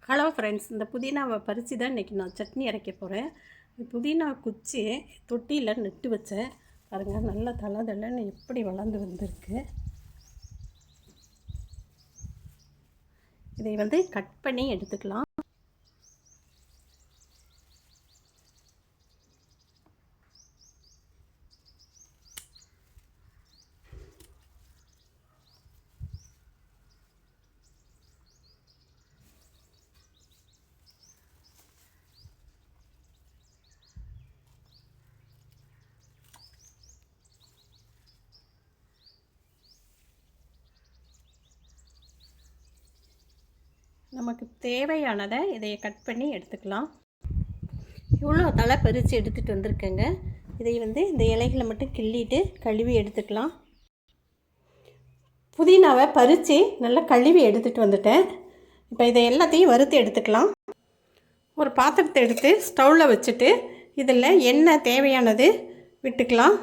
Hello friends, இந்த புதினாவை பறித்து தான் இன்றைக்கி நான் சட்னி அரைக்க போகிறேன். புதினா குச்சி தொட்டியில் நட்டு வச்சேன். பாருங்கள், நல்லா தளன்னு எப்படி வளர்ந்து வந்திருக்கு. இதை கட் பண்ணி எடுத்துக்கலாம். நமக்கு தேவையானதை இதை கட் பண்ணி எடுத்துக்கலாம். இவ்வளோ தலை பறித்து எடுத்துகிட்டு வந்திருக்கேங்க. இதை இந்த இலைகளை மட்டும் கிள்ளிட்டு கழுவி எடுத்துக்கலாம். புதினாவை பறித்து நல்லா கழுவி எடுத்துகிட்டு வந்துட்டேன். இப்போ இதை எல்லாத்தையும் வறுத்து எடுத்துக்கலாம். ஒரு பாத்திரத்தை எடுத்து ஸ்டவ்வில் வச்சுட்டு இதில் எண்ணெய் தேவையானது விட்டுக்கலாம்.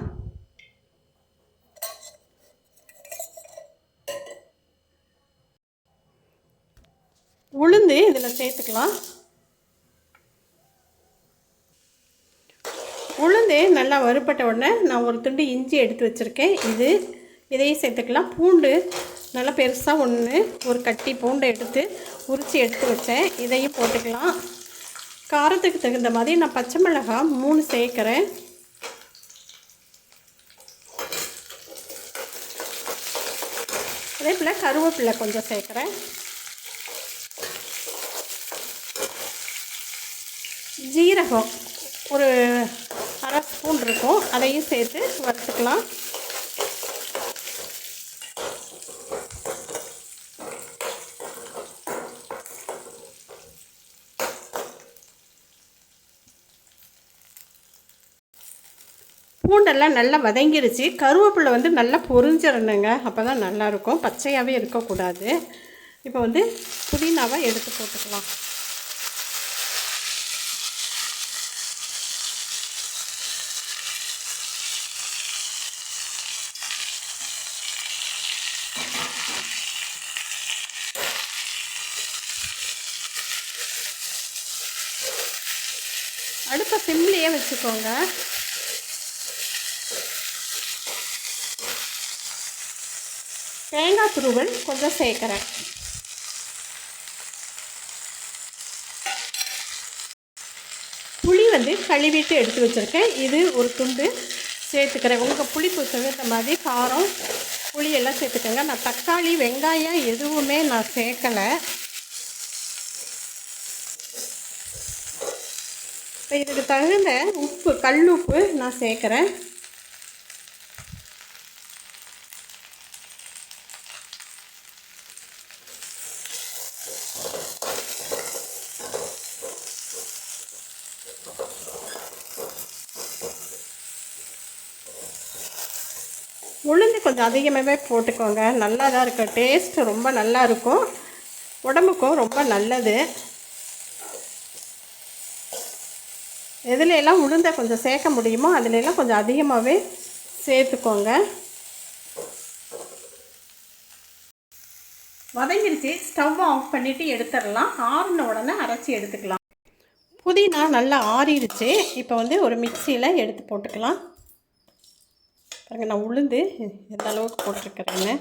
உளுந்து இதில் சேர்த்துக்கலாம். உளுந்து நல்லா வறுப்பட்ட உடனே நான் ஒரு துண்டு இஞ்சி எடுத்து வச்சுருக்கேன். இதையும் சேர்த்துக்கலாம். பூண்டு நல்லா பெருசாக ஒரு கட்டி பூண்டை எடுத்து உரித்து எடுத்து வச்சேன். இதையும் போட்டுக்கலாம். காரத்துக்கு தகுந்த மாதிரி நான் பச்சை மிளகாய் 3 சேர்க்குறேன். அதே போல் கருவேப்பிலை கொஞ்சம் சேர்க்குறேன். ஜீரகம் ஒரு 1/2 ஸ்பூன் இருக்கும், அதையும் சேர்த்து வறுத்துக்கலாம். பூண்டெல்லாம் நல்லா வதங்கிருச்சு. கருவேப்பிலை நல்லா பொரிஞ்சிடணுங்க, அப்போ தான் நல்லாயிருக்கும். பச்சையாகவே இருக்கக்கூடாது. இப்போ புதினாவை எடுத்து போட்டுக்கலாம். அடுப்பை சிம்லேயே வச்சுக்கோங்க. தேங்காய் துருவல் கொஞ்சம் சேர்க்குறேன். புளி கழுவிட்டு எடுத்து வச்சுருக்கேன். இது ஒரு துண்டு சேர்த்துக்கிறேன். உங்கள் புளிப்பு தகுந்த மாதிரி காரம் புளியெல்லாம் சேர்த்துக்கோங்க. நான் தக்காளி வெங்காயம் எதுவுமே நான் சேர்க்கலை. இப்போ இதுக்கு தகுந்த உப்பு, கல் உப்பு நான் சேர்க்குறேன். உளுந்து கொஞ்சம் அதிகமாகவே போட்டுக்கோங்க. நல்லா தான் இருக்கும். டேஸ்ட்டு ரொம்ப நல்லா இருக்கும். உடம்புக்கும் ரொம்ப நல்லது. எதுலெல்லாம் உளுந்தை கொஞ்சம் சேர்க்க முடியுமோ அதிலெல்லாம் கொஞ்சம் அதிகமாகவே சேர்த்துக்கோங்க. வதங்கிருச்சு. ஸ்டவ் ஆஃப் பண்ணிவிட்டு எடுத்துடலாம். ஆறின உடனே அரைச்சி எடுத்துக்கலாம். புதினா நல்லா ஆறிடுச்சு. இப்போ ஒரு மிக்சியில் எடுத்து போட்டுக்கலாம். பாருங்கள், நான் உளுந்து எந்த அளவுக்கு போட்டிருக்கிறேன்னு.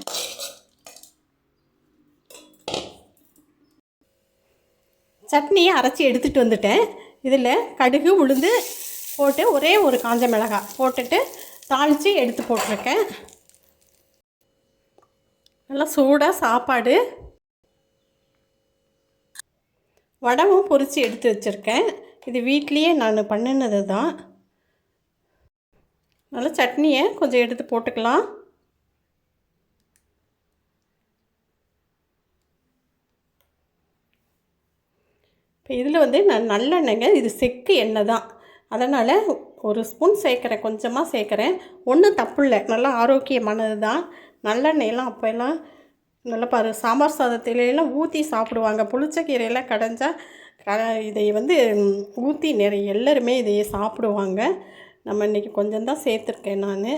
சட்னியை அரைச்சி எடுத்துகிட்டு வந்துட்டேன். இதில் கடுகு உளுந்து போட்டு ஒரே ஒரு காஞ்ச மிளகாய் போட்டுட்டு தாளித்து எடுத்து போட்டிருக்கேன். நல்லா சூடாக சாப்பாடு வடமும் பொரித்து எடுத்து வச்சுருக்கேன். இது வீட்லேயே நான் பண்ணினது தான். நல்லா சட்னியை கொஞ்சம் எடுத்து போட்டுக்கலாம். இப்போ இதில் நான் நல்லெண்ணெய்ங்க, இது செக்கு எண்ணெய் தான், அதனால் ஒரு ஸ்பூன் சேர்க்குறேன். கொஞ்சமாக சேர்க்குறேன். ஒன்றும் தப்பு இல்லை, நல்லா ஆரோக்கியமானது தான். நல்லெண்ணெயெல்லாம் அப்போல்லாம் நல்லா சாம்பார் சாதத்திலெல்லாம் ஊற்றி சாப்பிடுவாங்க. புளிச்சக்கீரையெல்லாம் கடைஞ்சா இதை ஊற்றி நிறைய எல்லோருமே இதையே சாப்பிடுவாங்க. நம்ம இன்றைக்கி கொஞ்சம் தான் சேர்த்துருக்கேன் நான்.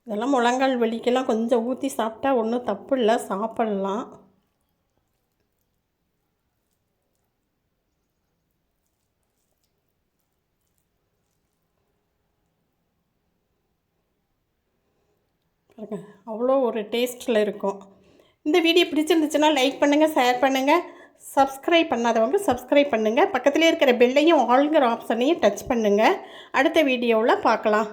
இதெல்லாம் முழங்கால் வலிக்கெல்லாம் கொஞ்சம் ஊற்றி சாப்பிட்டா ஒன்றும் தப்பு இல்லை, சாப்பிட்லாம். பாருங்க அவ்வளோ ஒரு டேஸ்ட்டில் இருக்கும். இந்த வீடியோ பிடிச்சிருந்துச்சுன்னா லைக் பண்ணுங்கள், ஷேர் பண்ணுங்கள். சப்ஸ்கிரைப் பண்ணாதவங்க சப்ஸ்கிரைப் பண்ணுங்கள். பக்கத்துலேயே இருக்கிற பெல்லையும் ஆளுங்கிற ஆப்ஷனையும் டச் பண்ணுங்கள். அடுத்த வீடியோவில் பார்க்கலாம்.